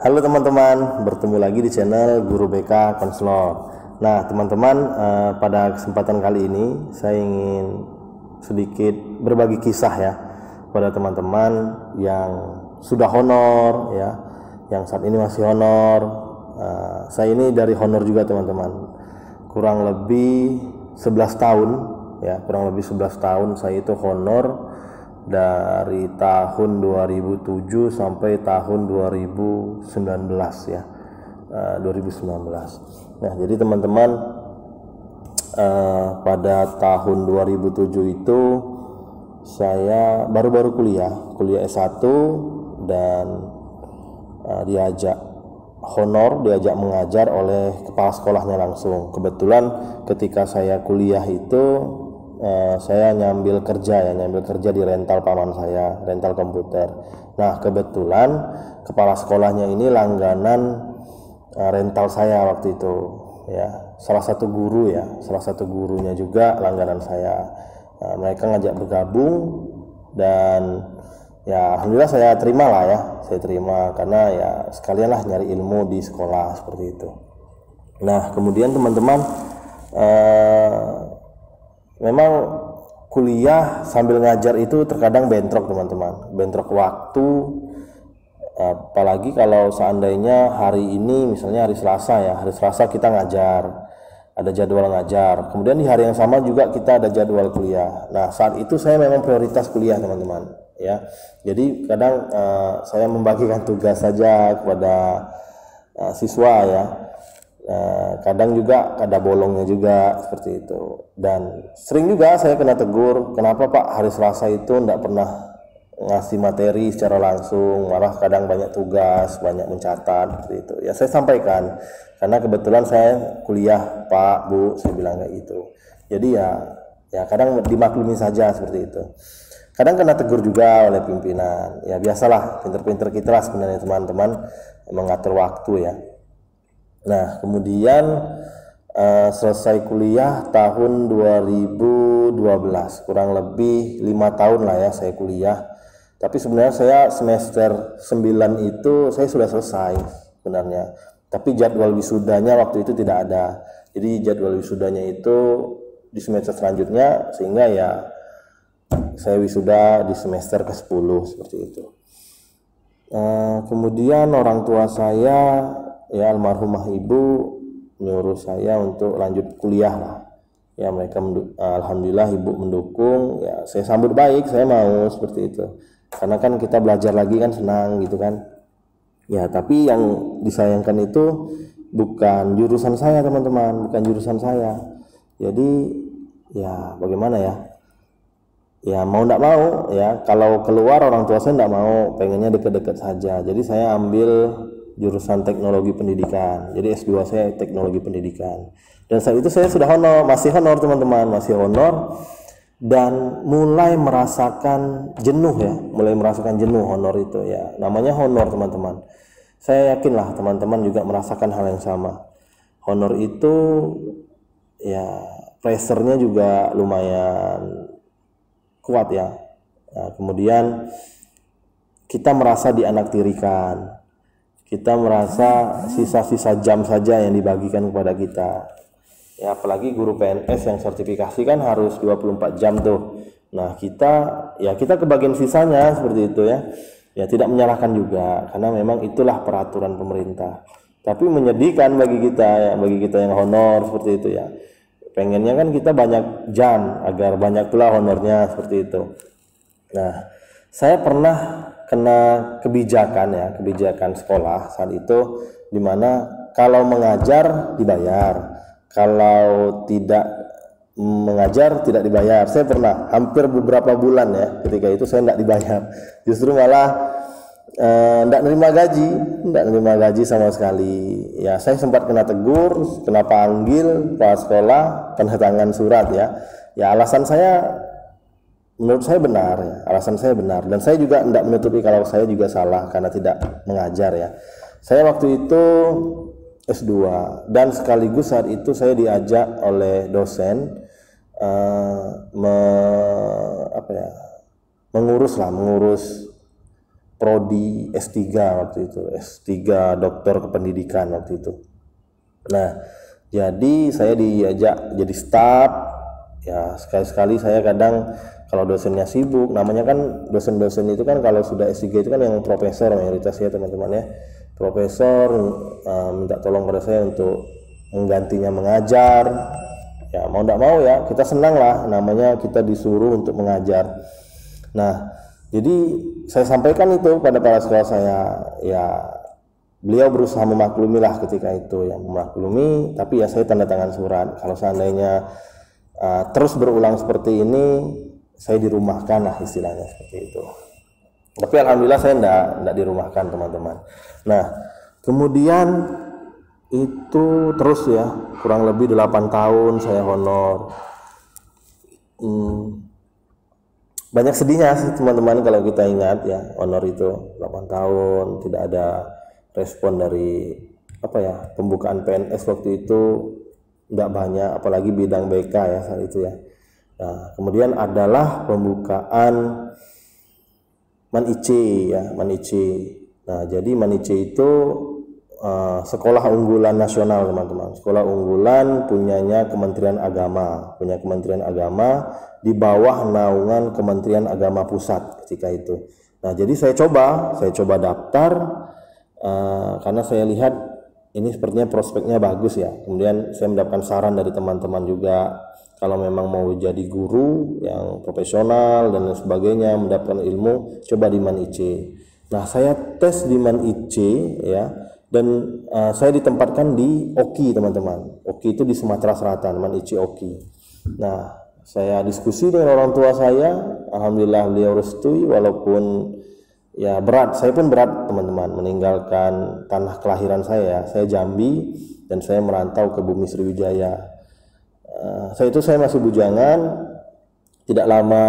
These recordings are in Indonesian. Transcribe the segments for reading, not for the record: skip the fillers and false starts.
Halo teman-teman, bertemu lagi di channel Guru BK Konselor. Nah teman-teman, pada kesempatan kali ini saya ingin sedikit berbagi kisah ya pada teman-teman yang sudah honor ya, yang saat ini masih honor. Saya ini dari honor juga teman-teman, kurang lebih 11 tahun ya, kurang lebih 11 tahun saya itu honor dari tahun 2007 sampai tahun 2019 ya, 2019. Nah jadi teman-teman, pada tahun 2007 itu saya baru-baru kuliah S1 dan diajak mengajar oleh kepala sekolahnya langsung. Kebetulan ketika saya kuliah itu saya nyambil kerja di rental paman saya, rental komputer. Nah kebetulan kepala sekolahnya ini langganan rental saya waktu itu ya, salah satu gurunya juga langganan saya. Mereka ngajak bergabung dan ya alhamdulillah saya terima karena ya sekalian lah nyari ilmu di sekolah seperti itu. Nah kemudian teman-teman, memang kuliah sambil ngajar itu terkadang bentrok teman-teman, bentrok waktu. Apalagi kalau seandainya hari ini misalnya hari Selasa kita ngajar, ada jadwal ngajar, kemudian di hari yang sama juga kita ada jadwal kuliah. Nah saat itu saya memang prioritas kuliah teman-teman ya, jadi kadang saya membagikan tugas saja kepada siswa ya. Kadang juga ada bolongnya juga seperti itu, dan sering juga saya kena tegur, kenapa Pak hari Selasa itu enggak pernah ngasih materi secara langsung, malah kadang banyak tugas, banyak mencatat seperti itu ya. Saya sampaikan karena kebetulan saya kuliah Pak Bu, saya bilang kayak gitu. Jadi ya kadang dimaklumi saja seperti itu. Kadang kena tegur juga oleh pimpinan, ya biasalah, pinter-pinter kita lah sebenarnya teman-teman mengatur waktu ya. Nah kemudian selesai kuliah tahun 2012, kurang lebih 5 tahun lah ya saya kuliah. Tapi sebenarnya saya semester 9 itu saya sudah selesai sebenarnya, tapi jadwal wisudanya waktu itu tidak ada. Jadi jadwal wisudanya itu di semester selanjutnya, sehingga ya saya wisuda di semester ke-10 seperti itu. Kemudian orang tua saya ya, almarhumah ibu, nyuruh saya untuk lanjut kuliah lah ya. Mereka alhamdulillah ibu mendukung ya, saya sambut baik, saya mau seperti itu karena kan kita belajar lagi kan, senang gitu kan ya. Tapi yang disayangkan itu bukan jurusan saya teman-teman, bukan jurusan saya. Jadi ya bagaimana ya mau ndak mau ya, kalau keluar orang tua saya ndak mau, pengennya deket-deket saja. Jadi saya ambil jurusan teknologi pendidikan, jadi S2 saya teknologi pendidikan. Dan saat itu saya sudah masih honor teman-teman, masih honor, dan mulai merasakan jenuh honor itu ya. Namanya honor teman-teman, saya yakin lah teman-teman juga merasakan hal yang sama. Honor itu ya pressure-nya juga lumayan kuat ya. Nah, kemudian kita merasa dianaktirikan, kita merasa sisa-sisa jam saja yang dibagikan kepada kita ya. Apalagi guru PNS yang sertifikasi kan harus 24 jam tuh. Nah kita kebagian sisanya seperti itu ya. Ya tidak menyalahkan juga, karena memang itulah peraturan pemerintah. Tapi menyedihkan bagi kita yang honor seperti itu ya. Pengennya kan kita banyak jam agar banyak pula honornya seperti itu. Nah saya pernah kena kebijakan sekolah saat itu, dimana kalau mengajar dibayar, kalau tidak mengajar tidak dibayar. Saya pernah hampir beberapa bulan ya, ketika itu saya tidak dibayar, justru malah tidak nerima gaji sama sekali ya. Saya sempat kena tegur, kena panggil kepala sekolah, tanda tangan surat ya. Alasan saya menurut saya benar ya, alasan saya benar, dan saya juga tidak menutupi kalau saya juga salah karena tidak mengajar ya. Saya waktu itu S2 dan sekaligus saat itu saya diajak oleh dosen mengurus prodi S3 waktu itu, S3 doktor kependidikan waktu itu. Nah, jadi saya diajak jadi staf. Ya, sekali-sekali saya kadang kalau dosennya sibuk, namanya kan dosen-dosen itu kan kalau sudah S3 itu kan yang profesor mayoritas ya teman-teman ya. Profesor minta tolong pada saya untuk menggantinya mengajar. Ya mau tidak mau ya kita senang lah, namanya kita disuruh untuk mengajar. Nah, jadi saya sampaikan itu pada para sekolah saya, ya beliau berusaha memaklumi lah ketika itu, yang memaklumi, tapi ya saya tanda tangan surat. Kalau seandainya terus berulang seperti ini, saya dirumahkan lah istilahnya seperti itu. Tapi alhamdulillah saya enggak dirumahkan teman-teman. Nah, kemudian itu terus ya, kurang lebih 8 tahun saya honor. Banyak sedihnya sih teman-teman kalau kita ingat ya, honor itu 8 tahun tidak ada respon dari pembukaan PNS waktu itu tidak banyak, apalagi bidang BK ya saat itu ya. Nah, kemudian adalah pembukaan MAN-IC ya, MAN-IC. Nah, jadi MAN-IC itu sekolah unggulan nasional teman-teman, sekolah unggulan punyanya Kementerian Agama, punya Kementerian Agama di bawah naungan Kementerian Agama Pusat ketika itu. Nah, jadi saya coba daftar karena saya lihat ini sepertinya prospeknya bagus ya. Kemudian saya mendapatkan saran dari teman-teman juga, kalau memang mau jadi guru yang profesional dan sebagainya, mendapatkan ilmu, coba di MAN-IC. Nah, saya tes di MAN-IC ya, dan saya ditempatkan di OKI teman-teman. OKI itu di Sumatera Selatan, MAN-IC OKI. Nah, saya diskusi dengan orang tua saya, alhamdulillah beliau restui, walaupun ya berat, saya pun berat teman-teman, meninggalkan tanah kelahiran saya Jambi, dan saya merantau ke Bumi Sriwijaya. Saya masih bujangan, tidak lama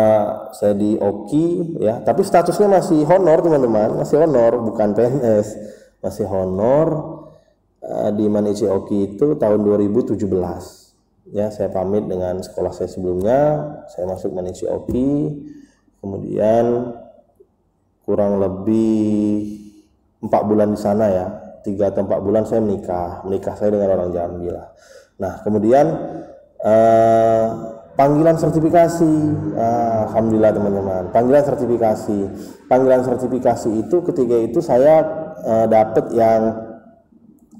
saya di OKI ya, tapi statusnya masih honor teman-teman, masih honor, bukan PNS. Masih honor di MAN-IC OKI itu tahun 2017 ya. Saya pamit dengan sekolah saya sebelumnya, saya masuk MAN-IC OKI, kemudian kurang lebih 4 bulan di sana ya, 3 atau 4 bulan saya menikah saya dengan orang Jambi lah. Nah, kemudian panggilan sertifikasi, alhamdulillah teman-teman, panggilan sertifikasi itu ketika itu saya dapat yang,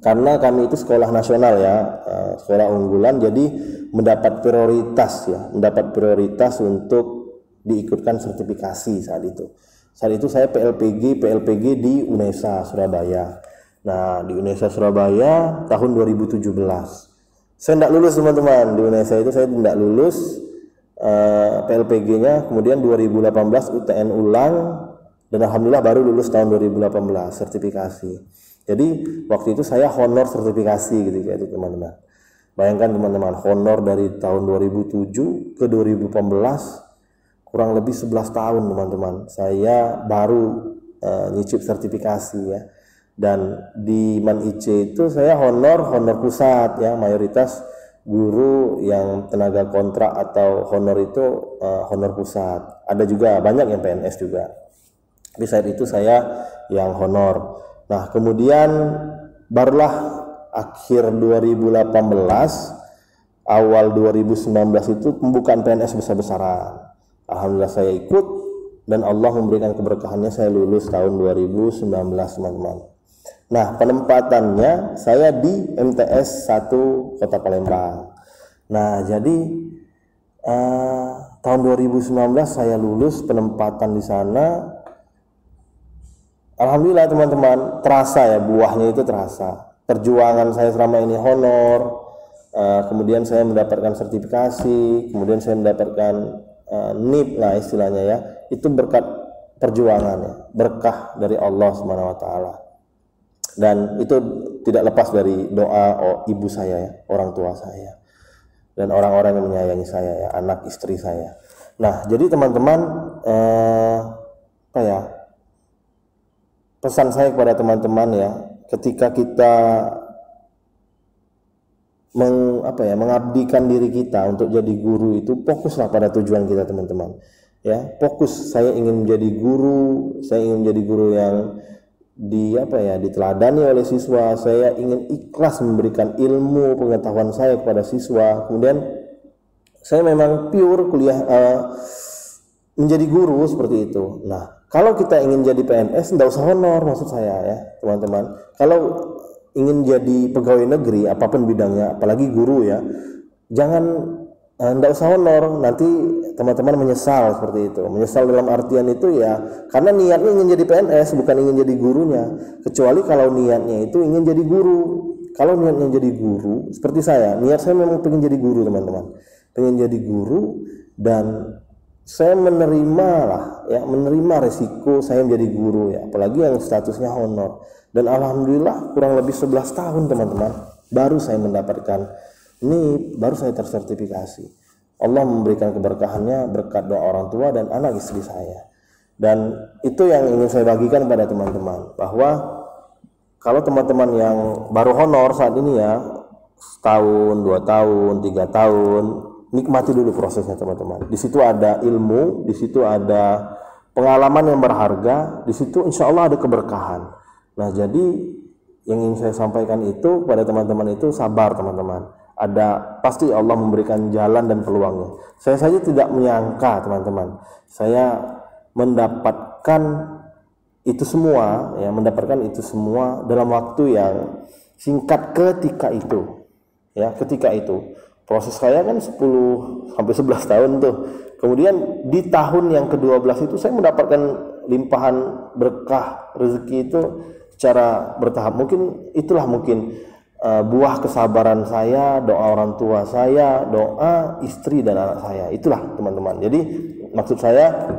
karena kami itu sekolah nasional ya, sekolah unggulan, jadi mendapat prioritas untuk diikutkan sertifikasi saat itu. Saat itu saya PLPG di UNESA Surabaya. Nah, di UNESA Surabaya tahun 2017. Saya tidak lulus teman-teman, di UNESA itu saya tidak lulus PLPG-nya, kemudian 2018 UTN ulang, dan alhamdulillah baru lulus tahun 2018 sertifikasi. Jadi waktu itu saya honor sertifikasi gitu ya teman-teman. Bayangkan teman-teman, honor dari tahun 2007 ke 2018, kurang lebih 11 tahun teman-teman. Saya baru nyicip sertifikasi ya. Dan di MAN-IC itu saya honor pusat ya, mayoritas guru yang tenaga kontrak atau honor itu honor pusat. Ada juga banyak yang PNS juga. Di saat itu saya yang honor. Nah, kemudian barulah akhir 2018 awal 2019 itu pembukaan PNS besar-besaran. Alhamdulillah saya ikut, dan Allah memberikan keberkahannya, saya lulus tahun 2019 teman-teman. Nah, penempatannya saya di MTS 1 Kota Palembang. Nah, jadi tahun 2019 saya lulus, penempatan di sana. Alhamdulillah teman-teman, terasa ya, buahnya itu terasa. Perjuangan saya selama ini honor, kemudian saya mendapatkan sertifikasi, kemudian saya mendapatkan NIP lah istilahnya ya, itu berkat perjuangan ya, berkah dari Allah Subhanahu wa taala. Dan itu tidak lepas dari doa ibu saya ya, orang tua saya, dan orang-orang yang menyayangi saya ya, anak istri saya. Nah, jadi teman-teman, pesan saya kepada teman-teman ya, ketika kita mengabdikan diri kita untuk jadi guru itu, fokuslah pada tujuan kita teman-teman. ya, fokus saya ingin menjadi guru, saya ingin menjadi guru yang diteladani oleh siswa, saya ingin ikhlas memberikan ilmu pengetahuan saya kepada siswa. Kemudian saya memang pure kuliah menjadi guru seperti itu. Nah, kalau kita ingin jadi PNS enggak usah honor, maksud saya ya teman-teman. Kalau ingin jadi pegawai negeri apapun bidangnya, apalagi guru ya, jangan enggak usah honor, nanti teman-teman menyesal seperti itu. Menyesal dalam artian itu ya karena niatnya ingin jadi PNS bukan ingin jadi gurunya. Kecuali kalau niatnya itu ingin jadi guru. Kalau niatnya jadi guru seperti saya, niat saya memang pengen jadi guru teman-teman. Pengen jadi guru dan saya menerima resiko saya menjadi guru ya, apalagi yang statusnya honor. Dan alhamdulillah kurang lebih 11 tahun teman-teman baru saya mendapatkan ini, baru saya tersertifikasi. Allah memberikan keberkahannya berkat doa orang tua dan anak istri saya. Dan itu yang ingin saya bagikan pada teman-teman, bahwa kalau teman-teman yang baru honor saat ini ya, setahun, 2 tahun, 3 tahun, nikmati dulu prosesnya teman-teman. Di situ ada ilmu, di situ ada pengalaman yang berharga, di situ insya Allah ada keberkahan. Nah, jadi yang ingin saya sampaikan itu pada teman-teman itu sabar teman-teman. Ada pasti Allah memberikan jalan dan peluangnya. Saya saja tidak menyangka teman-teman, saya mendapatkan itu semua ya, dalam waktu yang singkat ketika itu. Ya, ketika itu. Proses saya kan 10 sampai 11 tahun tuh. Kemudian di tahun yang ke-12 itu saya mendapatkan limpahan berkah rezeki itu secara bertahap. Itulah buah kesabaran saya, doa orang tua saya, doa istri dan anak saya. Itulah teman-teman. Jadi maksud saya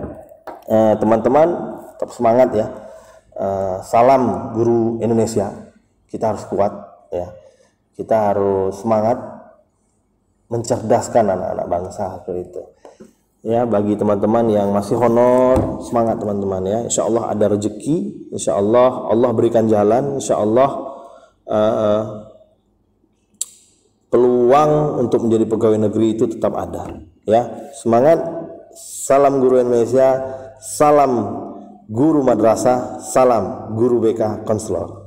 teman-teman tetap semangat ya. Salam guru Indonesia. Kita harus kuat ya. Kita harus semangat mencerdaskan anak-anak bangsa seperti itu. Ya, bagi teman-teman yang masih honor, semangat teman-teman ya. Insya Allah ada rezeki, insya Allah Allah berikan jalan, insya Allah peluang untuk menjadi pegawai negeri itu tetap ada. Ya, semangat. Salam guru Indonesia, salam guru madrasah, salam guru BK konselor.